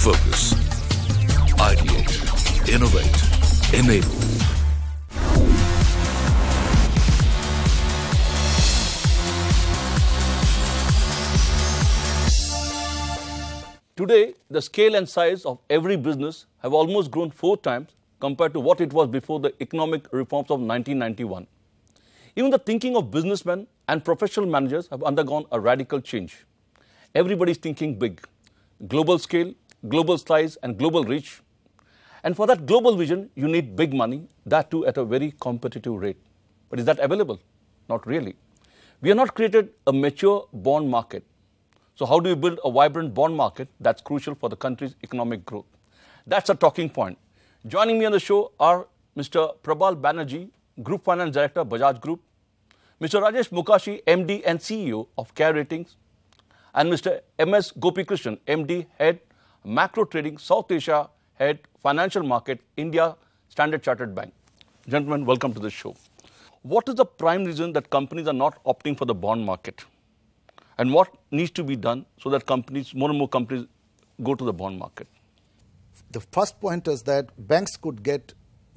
Focus. Ideate. Innovate. Enable. Today, the scale and size of every business have almost grown 4 times compared to what it was before the economic reforms of 1991. Even the thinking of businessmen and professional managers have undergone a radical change. Everybody is thinking big, global scale, global size and global reach. And for that global vision, you need big money, that too at a very competitive rate. But is that available? Not really. We have not created a mature bond market. So how do you build a vibrant bond market that's crucial for the country's economic growth? That's a talking point. Joining me on the show are Mr. Prabal Banerjee, Group Finance Director, Bajaj Group, Mr. Rajesh Mukashi, MD and CEO of Care Ratings, and Mr. MS Gopikrishnan, MD, Head, Macro Trading, South Asia, Head, Financial Market, India, Standard Chartered Bank. Gentlemen, welcome to the show. What is the prime reason that companies are not opting for the bond market? And what needs to be done so that more and more companies go to the bond market? The first point is that banks could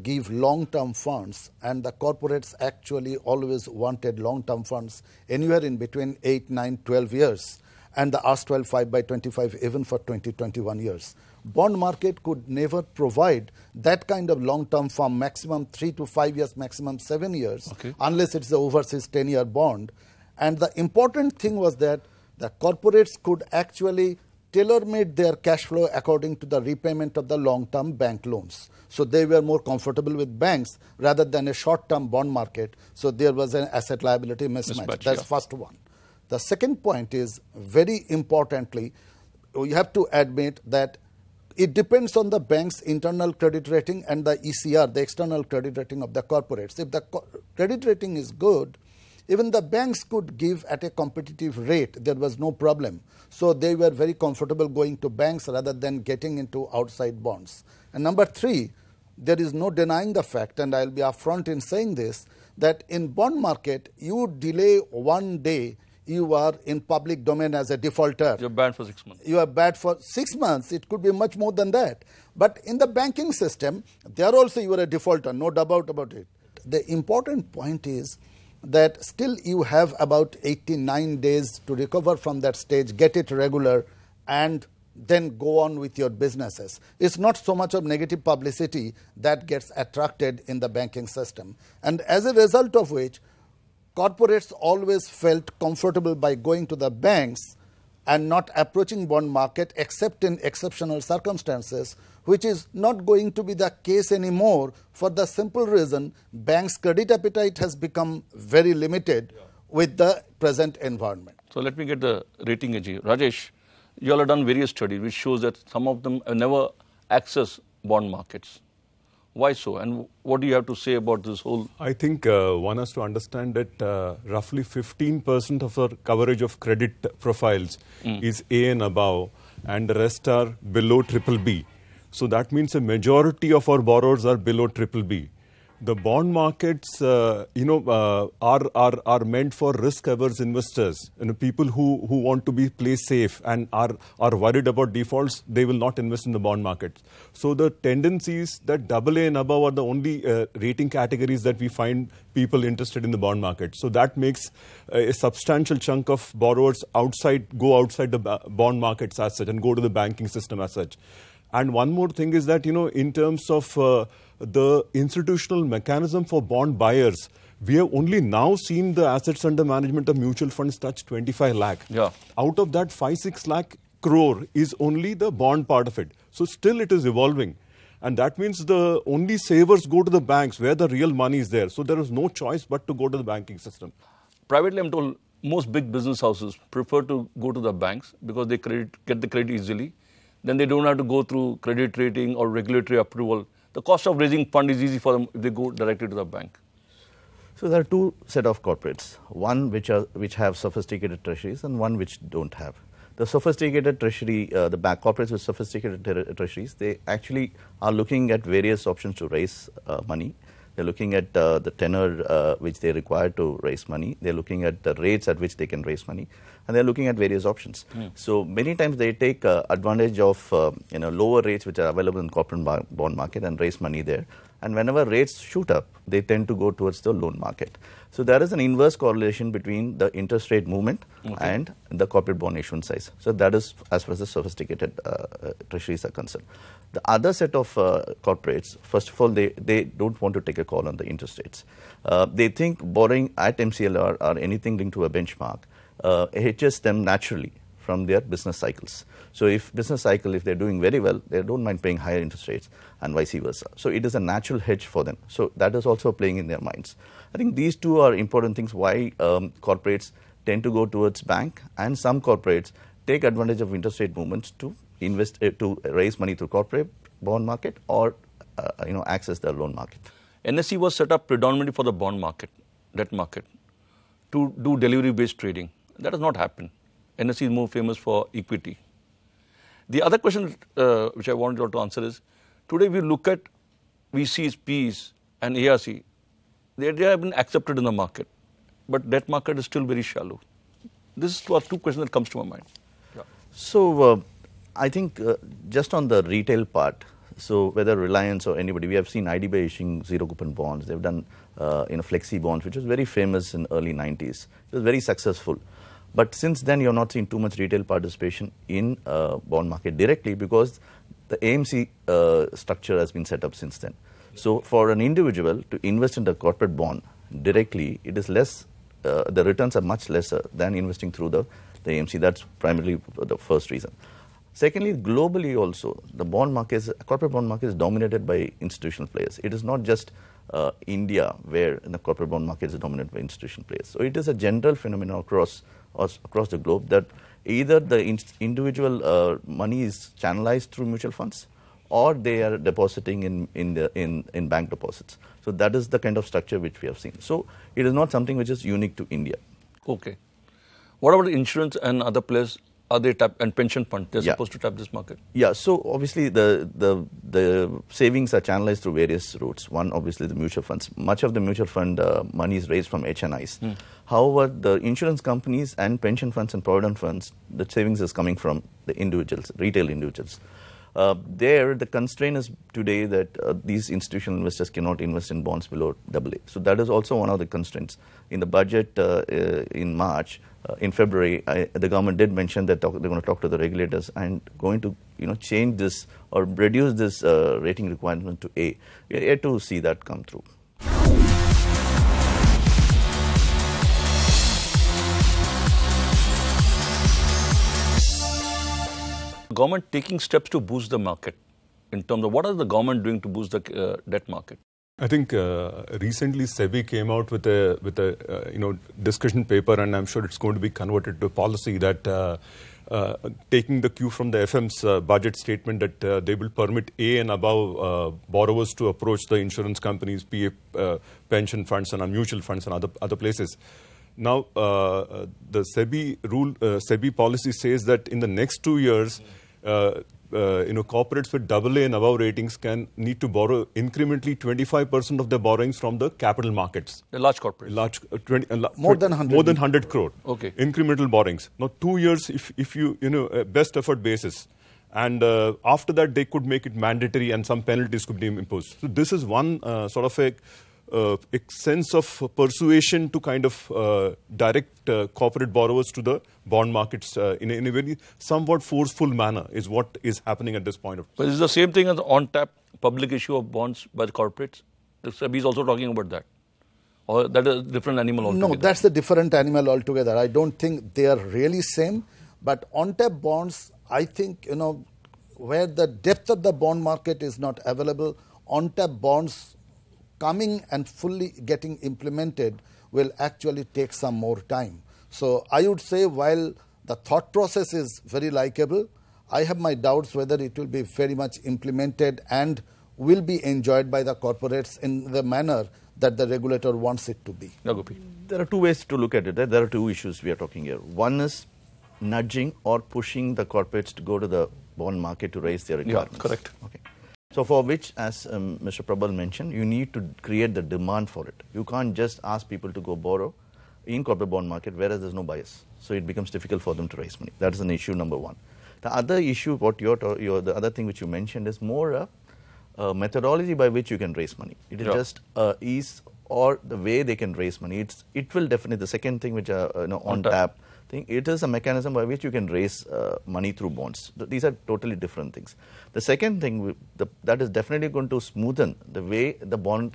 give long-term funds, and the corporates actually always wanted long-term funds anywhere in between 8, 9, 12 years, and the erstwhile 5/25 even for 20, 21 years. Bond market could never provide that kind of long-term fund, maximum 3 to 5 years, maximum 7 years, unless it's the overseas 10-year bond. And the important thing was that the corporates could actually tailor-made their cash flow according to the repayment of the long-term bank loans. So they were more comfortable with banks rather than a short-term bond market. So there was an asset-liability mismatch. That's first one. The second point is, very importantly, you have to admit that it depends on the bank's internal credit rating and the ECR, the external credit rating of the corporates. If the credit rating is good, even the banks could give at a competitive rate. There was no problem. So they were very comfortable going to banks rather than getting into outside bonds. And number 3, there is no denying the fact, and I'll be upfront in saying this, that in bond market, you delay 1 day, you are in public domain as a defaulter. You're banned for 6 months. You are banned for 6 months. It could be much more than that. But in the banking system, there also you are a defaulter, no doubt about it. The important point is that still you have about 89 days to recover from that stage, get it regular, and then go on with your businesses. It's not so much of negative publicity that gets attracted in the banking system. And as a result of which, corporates always felt comfortable by going to the banks and not approaching bond market except in exceptional circumstances, which is not going to be the case anymore for the simple reason banks' credit appetite has become very limited with the present environment. So let me get the rating agency. Rajesh, you all have done various studies which shows that some of them have never accessed bond markets. Why so? And what do you have to say about this whole? I think one has to understand that roughly 15% of our coverage of credit profiles is A and above, and the rest are below BBB. So that means a majority of our borrowers are below BBB. The bond markets, are meant for risk-averse investors. People who want to be play safe and are worried about defaults, they will not invest in the bond market. So the tendency is that AA and above are the only rating categories that we find people interested in the bond market. So that makes a substantial chunk of borrowers go outside the bond markets as such and go to the banking system as such. And one more thing is that, in terms of the institutional mechanism for bond buyers, we have only now seen the assets under management of mutual funds touch 25 lakh. Yeah. Out of that, 5-6 lakh crore is only the bond part of it. So still it is evolving. And that means the only savers go to the banks where the real money is there. So there is no choice but to go to the banking system. Privately, I'm told most big business houses prefer to go to the banks because they get the credit easily. Then they don't have to go through credit rating or regulatory approval. The cost of raising fund is easy for them if they go directly to the bank. So there are two set of corporates, one which have sophisticated treasuries and one which don't have. The sophisticated treasury, the bank corporates with sophisticated treasuries, they actually are looking at various options to raise money. They're looking at the tenor which they require to raise money. They're looking at the rates at which they can raise money. And they're looking at various options. So many times they take advantage of lower rates which are available in corporate bond market and raise money there. And whenever rates shoot up, they tend to go towards the loan market. So there is an inverse correlation between the interest rate movement and the corporate bond issuance size. So that is as far as the sophisticated treasuries are concerned. The other set of corporates, first of all, they don't want to take a call on the interest rates. They think borrowing at MCLR or anything linked to a benchmark hedges them naturally from their business cycles. So if they're doing very well, they don't mind paying higher interest rates and vice versa. So it is a natural hedge for them. So that is also playing in their minds. I think these two are important things why corporates tend to go towards bank, and some corporates take advantage of interest rate movements to invest to raise money through corporate bond market or access the loan market. NSE was set up predominantly for the bond market, debt market, to do delivery-based trading. That has not happened. NSE is more famous for equity. The other question which I wanted you to answer is, today we look at VCs, Ps and ARC, they have been accepted in the market, but debt market is still very shallow. These are two questions that comes to my mind. Yeah. So I think just on the retail part, so whether Reliance or anybody, we have seen IDBI issuing zero coupon bonds. They've done flexi bonds, which was very famous in early 90s. It was very successful. But since then, you have not seen too much retail participation in bond market directly because the AMC structure has been set up since then. So for an individual to invest in the corporate bond directly, it is less, the returns are much lesser than investing through the AMC. That's primarily the first reason. Secondly, globally also, the corporate bond market is dominated by institutional players. It is not just India where the corporate bond market is dominated by institutional players. So it is a general phenomenon across the globe that either the individual money is channelized through mutual funds or they are depositing in bank deposits. So that is the kind of structure which we have seen. So it is not something which is unique to India. Okay. What about insurance and other players? Are they and pension funds? They're supposed to tap this market. Yeah. So obviously the savings are channelized through various routes. One, obviously the mutual funds. Much of the mutual fund money is raised from HNIs. However, the insurance companies and pension funds and provident funds, the savings is coming from the individuals, retail individuals. There, the constraint is today that these institutional investors cannot invest in bonds below AA. So that is also one of the constraints. In the budget in March, in February, the government did mention that they're going to talk to the regulators and going to change this or reduce this rating requirement to A. We are yet to see that come through. Government taking steps to boost the market in terms of what is the government doing to boost the debt market? I think recently SEBI came out with a discussion paper, and I'm sure it's going to be converted to a policy that taking the cue from the FM's budget statement that they will permit A and above borrowers to approach the insurance companies, PA, pension funds and mutual funds and other places. Now, the SEBI policy says that in the next 2 years, corporates with AA and above ratings need to borrow incrementally 25% of their borrowings from the capital markets. The large corporates. More than 100 crore. Okay. Incremental borrowings. Now, 2 years, if you best effort basis, and after that they could make it mandatory and some penalties could be imposed. So this is one sort of a sense of persuasion to kind of direct corporate borrowers to the bond markets in a very somewhat forceful manner is what is happening at this point of time. But is the same thing as the on-tap public issue of bonds by the corporates? The SEBI is also talking about that. Or that is a different animal altogether? No, that's a different animal altogether. I don't think they are really same. But on-tap bonds, I think, where the depth of the bond market is not available, on-tap bonds coming and fully getting implemented will actually take some more time. So I would say while the thought process is very likable, I have my doubts whether it will be very much implemented and will be enjoyed by the corporates in the manner that the regulator wants it to be. There are two ways to look at it. There are two issues we are talking here. One is nudging or pushing the corporates to go to the bond market to raise their requirements. Yeah, correct. Okay. So for which, as Mr. Prabal mentioned, you need to create the demand for it. You can't just ask people to go borrow in corporate bond market, whereas there's no bias. So it becomes difficult for them to raise money. That is an issue number one. The other issue, the other thing which you mentioned is more a methodology by which you can raise money. It is just ease or the way they can raise money. It will definitely, the second thing which on tap thing, it is a mechanism by which you can raise money through bonds. These are totally different things. The second thing that is definitely going to smoothen the way the money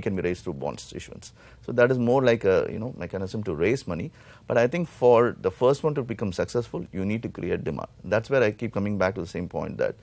can be raised through bonds issuance. So that is more like a mechanism to raise money. But I think for the first one to become successful, you need to create demand. That's where I keep coming back to the same point that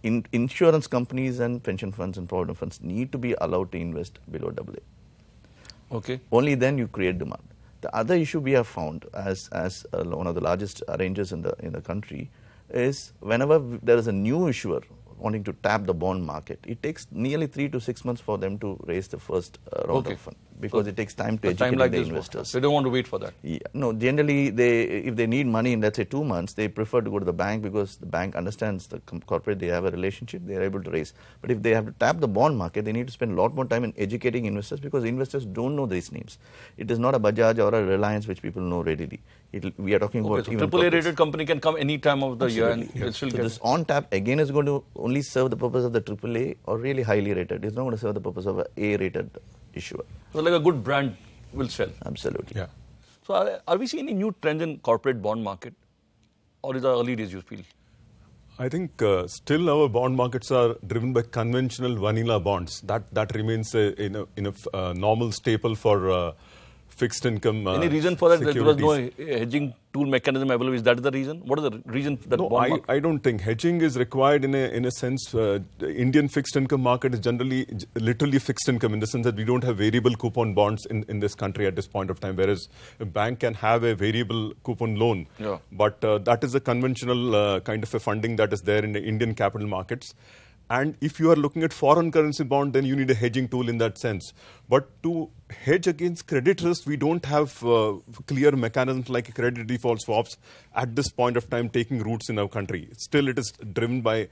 insurance companies and pension funds and provident funds need to be allowed to invest below AA. Okay. Only then you create demand. The other issue we have found as one of the largest arrangers in the country is whenever there is a new issuer wanting to tap the bond market, it takes nearly 3 to 6 months for them to raise the first round of fund because it takes time to educate the investors. They don't want to wait for that. Yeah, no, generally if they need money in, let's say, 2 months, they prefer to go to the bank because the bank understands the corporate, they have a relationship, they are able to raise. But if they have to tap the bond market, they need to spend a lot more time in educating investors because investors don't know these names. It is not a Bajaj or a Reliance which people know readily. We are talking about so AAA rated company can come any time of the year and still get this on tap again is going to only serve the purpose of the AAA or really highly rated. It's not going to serve the purpose of an A rated issuer. So like a good brand will sell. Absolutely. Yeah. So are we seeing any new trends in corporate bond market, or is it early days you feel? I think still our bond markets are driven by conventional vanilla bonds. That remains in a normal staple for fixed income. Any reason for that? There was no hedging tool mechanism available. Is that the reason? What is the reason that bond market? I don't think hedging is required in a sense. The Indian fixed income market is generally literally fixed income in the sense that we don't have variable coupon bonds in this country at this point of time, whereas a bank can have a variable coupon loan. Yeah. But that is a conventional kind of a funding that is there in the Indian capital markets. And if you are looking at foreign currency bond, then you need a hedging tool in that sense. But to hedge against credit risk, we don't have clear mechanisms like credit default swaps at this point of time taking roots in our country. Still, it is driven by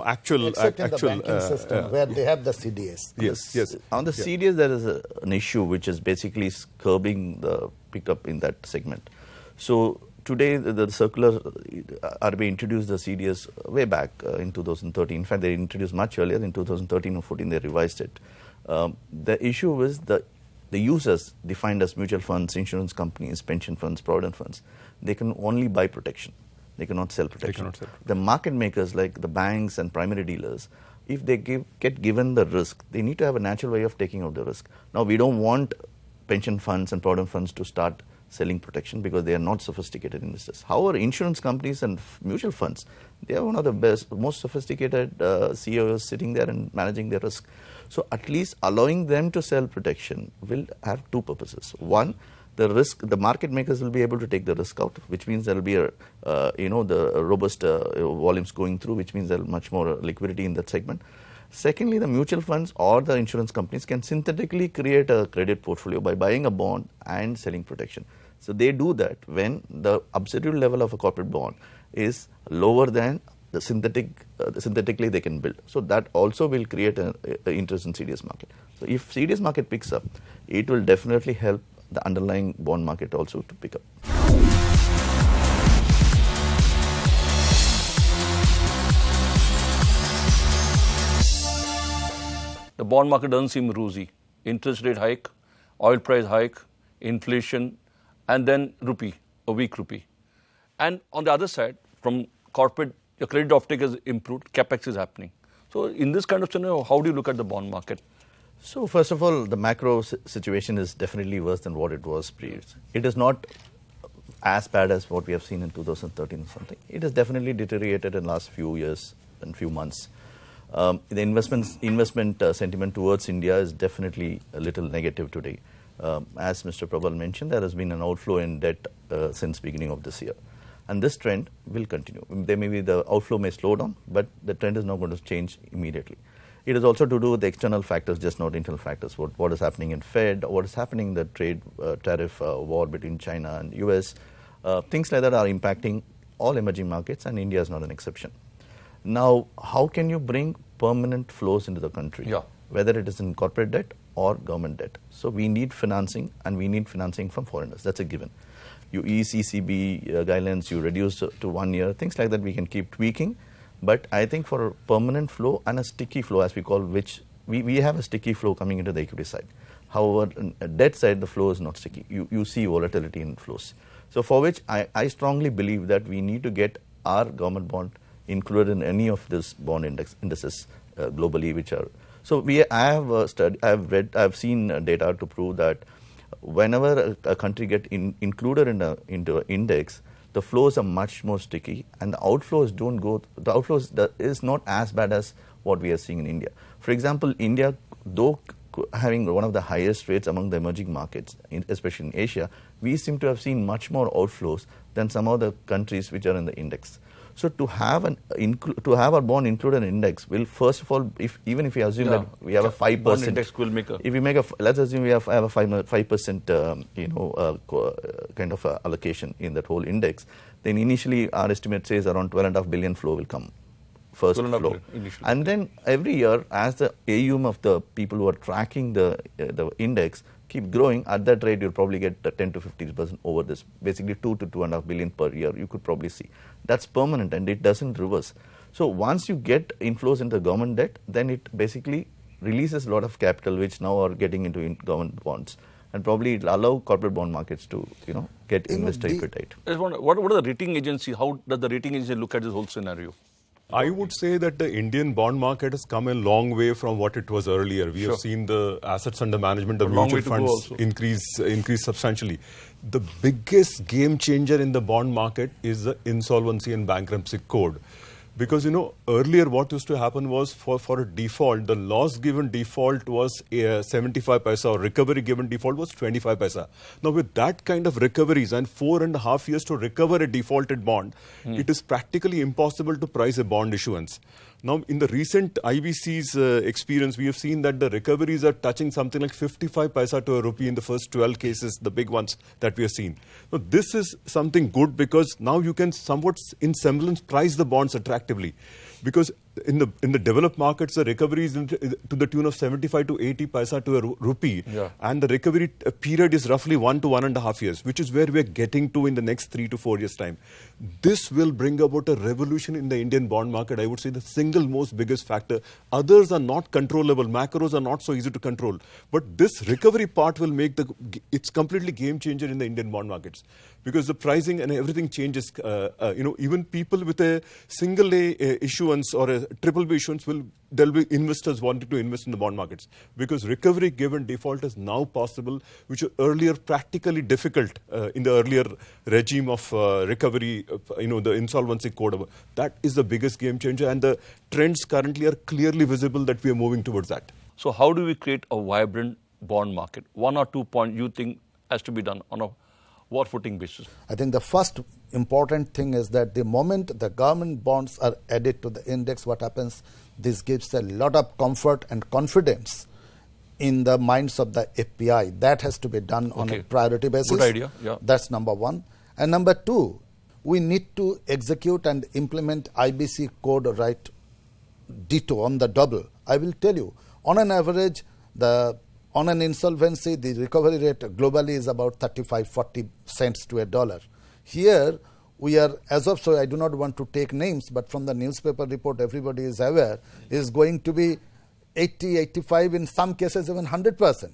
actual Except in the banking system where they have the CDS. Yes. On the CDS, there is an issue which is basically curbing the pickup in that segment. So today, the circular RBI introduced the CDS way back in 2013. In fact, they introduced much earlier. In 2013 or 14, they revised it. The issue was the users defined as mutual funds, insurance companies, pension funds, provident funds. They can only buy protection. They cannot sell protection. The market makers like the banks and primary dealers, if they get given the risk, they need to have a natural way of taking out the risk. Now, we don't want pension funds and provident funds to start selling protection because they are not sophisticated investors. However, insurance companies and mutual funds, they are one of the most sophisticated CEOs sitting there and managing their risk. So at least allowing them to sell protection will have two purposes. One, the market makers will be able to take the risk out, which means there will be the robust volumes going through, which means there will be much more liquidity in that segment. Secondly, the mutual funds or the insurance companies can synthetically create a credit portfolio by buying a bond and selling protection. So they do that when the absolute level of a corporate bond is lower than the synthetically they can build. So that also will create an interest in CDS market. So if CDS market picks up, it will definitely help the underlying bond market also to pick up. The bond market doesn't seem rosy. Interest rate hike, oil price hike, inflation, and then rupee, a weak rupee. And on the other side, from corporate, your credit offtake has improved, capex is happening. So in this kind of scenario, how do you look at the bond market? So first of all, the macro situation is definitely worse than what it was previous. It is not as bad as what we have seen in 2013 or something. It has definitely deteriorated in the last few years and few months. The investment sentiment towards India is definitely a little negative today. As Mr. Prabal mentioned, there has been an outflow in debt since beginning of this year. And this trend will continue. The outflow may slow down, but the trend is not going to change immediately. It is also to do with the external factors, just not internal factors. What is happening in Fed, what is happening in the trade tariff war between China and US. Things like that are impacting all emerging markets, and India is not an exception. Now, how can you bring permanent flows into the country? Yeah. Whether it is in corporate debt or government debt. So we need financing, and we need financing from foreigners. That's a given. You ease ECB guidelines, you reduce to 1 year, things like that we can keep tweaking. But I think for a permanent flow and a sticky flow, as we call, which we have a sticky flow coming into the equity side. However, on the debt side, the flow is not sticky. You see volatility in flows. So for which I strongly believe that we need to get our government bond included in any of this bond indices globally, which are. So I've seen data to prove that whenever a country gets included into an index, the flows are much more sticky, and the outflows don't go. The outflows is not as bad as what we are seeing in India. For example, India, though having one of the highest rates among the emerging markets, especially in Asia, we seem to have seen much more outflows than some of the countries which are in the index. So to have our bond included in index will, first of all, even if we assume that we have a 5%, bond index will make a. If we make let's assume we have a 5% kind of allocation in that whole index, then initially our estimate says around 12.5 billion flow will come. First flow. And then every year, as the AUM of the people who are tracking the index keep growing, at that rate you'll probably get 10 to 50% over this. Basically 2 to 2.5 billion per year you could probably see. That's permanent and it doesn't reverse. So once you get inflows into government debt, then it basically releases a lot of capital which now are getting into government bonds. And probably it'll allow corporate bond markets to, get investor appetite. What are the rating agencies? How does the rating agency look at this whole scenario? I would say that the Indian bond market has come a long way from what it was earlier. We have seen the assets under management of mutual funds increase substantially. The biggest game changer in the bond market is the insolvency and bankruptcy code. Because, earlier what used to happen was for a default, the loss given default was 75 paisa or recovery given default was 25 paisa. Now, with that kind of recoveries and 4.5 years to recover a defaulted bond, it is practically impossible to price a bond issuance. Now, in the recent IBC's experience, we have seen that the recoveries are touching something like 55 paisa to a rupee in the first 12 cases, the big ones that we have seen. Now, this is something good because now you can somewhat in semblance price the bonds attractively. Because in the developed markets, the recovery is to the tune of 75 to 80 paisa to a rupee. And the recovery period is roughly 1 to 1.5 years, which is where we are getting to in the next 3 to 4 years' time. This will bring about a revolution in the Indian bond market. I would say the single most biggest factor. Others are not controllable. Macros are not so easy to control. But this recovery part will make it's completely game changer in the Indian bond markets. Because the pricing and everything changes. Even people with a single A issuance or a triple B issuance there'll be investors wanting to invest in the bond markets. Because recovery given default is now possible, which was earlier practically difficult in the earlier regime of recovery, the insolvency code. That is the biggest game changer. And the trends currently are clearly visible that we are moving towards that. So how do we create a vibrant bond market? 1 or 2 points you think has to be done on a what footing basis? I think the first important thing is that the moment the government bonds are added to the index, what happens, this gives a lot of comfort and confidence in the minds of the FPI. That has to be done on a priority basis. Good idea. Yeah. That's number one. And number two, we need to execute and implement IBC code right ditto on the double. I will tell you, on an average, on an insolvency, the recovery rate globally is about 35-40 cents to a dollar. Here, we are, so I do not want to take names, but from the newspaper report, everybody is aware, is going to be 80, 85, in some cases even 100%.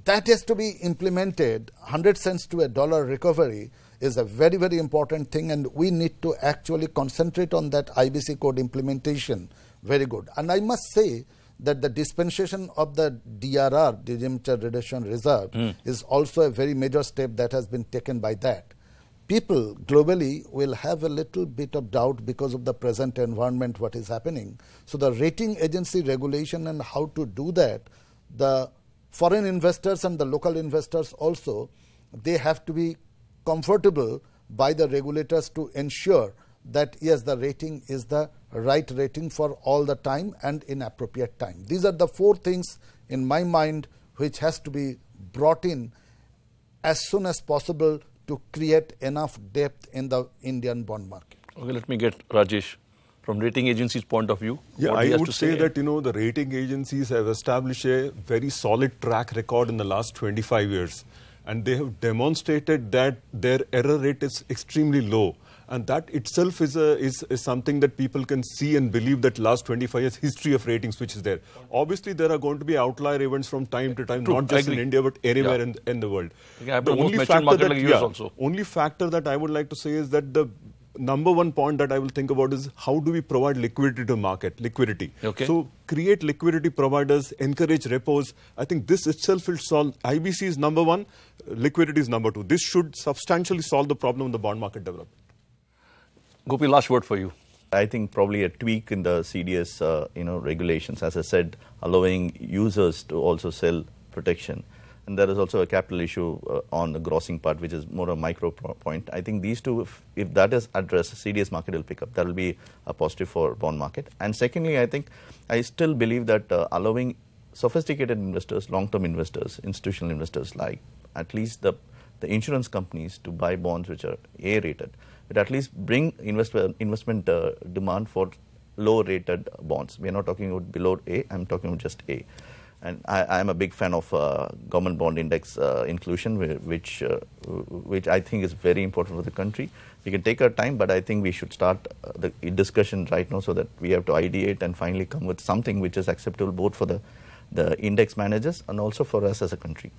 That has to be implemented. 100 cents to a dollar recovery is a very, very important thing, and we need to actually concentrate on that IBC code implementation. Very good. And I must say that the dispensation of the DRR, Delimiter Reduction Reserve, is also a very major step that has been taken by that. People globally will have a little bit of doubt because of the present environment, what is happening. So the rating agency regulation and how to do that, the foreign investors and the local investors also, they have to be comfortable by the regulators to ensure that yes, the rating is the right rating for all the time and in appropriate time. These are the 4 things in my mind which has to be brought in as soon as possible to create enough depth in the Indian bond market. Okay, let me get Rajesh. from rating agencies' point of view? Yeah, what he I has would to say that, the rating agencies have established a very solid track record in the last 25 years. And they have demonstrated that their error rate is extremely low. And that itself is something that people can see and believe that last 25 years history of ratings which is there. Obviously, there are going to be outlier events from time to time, not just in India, but anywhere in the world. The only factor that I would like to say is that the number one point that I will think about is how do we provide liquidity to market, liquidity. Okay. So create liquidity providers, encourage repos. I think this itself will solve. IBC is number one, liquidity is number two. This should substantially solve the problem of the bond market development. Gopi, last word for you. I think probably a tweak in the CDS regulations, as I said, allowing users to also sell protection. And there is also a capital issue on the grossing part, which is more a micro point. I think these two, if that is addressed, CDS market will pick up. That will be a positive for bond market. And secondly, I still believe that allowing sophisticated investors, long-term investors, institutional investors, like at least the insurance companies to buy bonds which are A-rated, would at least bring investment demand for low-rated bonds. We are not talking about below A, I'm talking about just A. And I am a big fan of government bond index inclusion, which I think is very important for the country. We can take our time, but I think we should start the discussion right now so that we have to ideate and finally come with something which is acceptable both for the index managers and also for us as a country.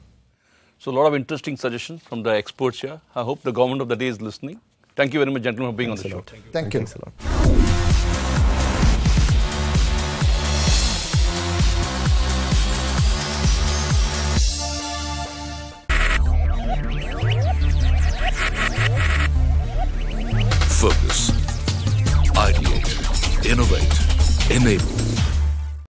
So a lot of interesting suggestions from the experts here. I hope the government of the day is listening. Thank you very much, gentlemen, for being on the show. Thank you. Thanks a lot.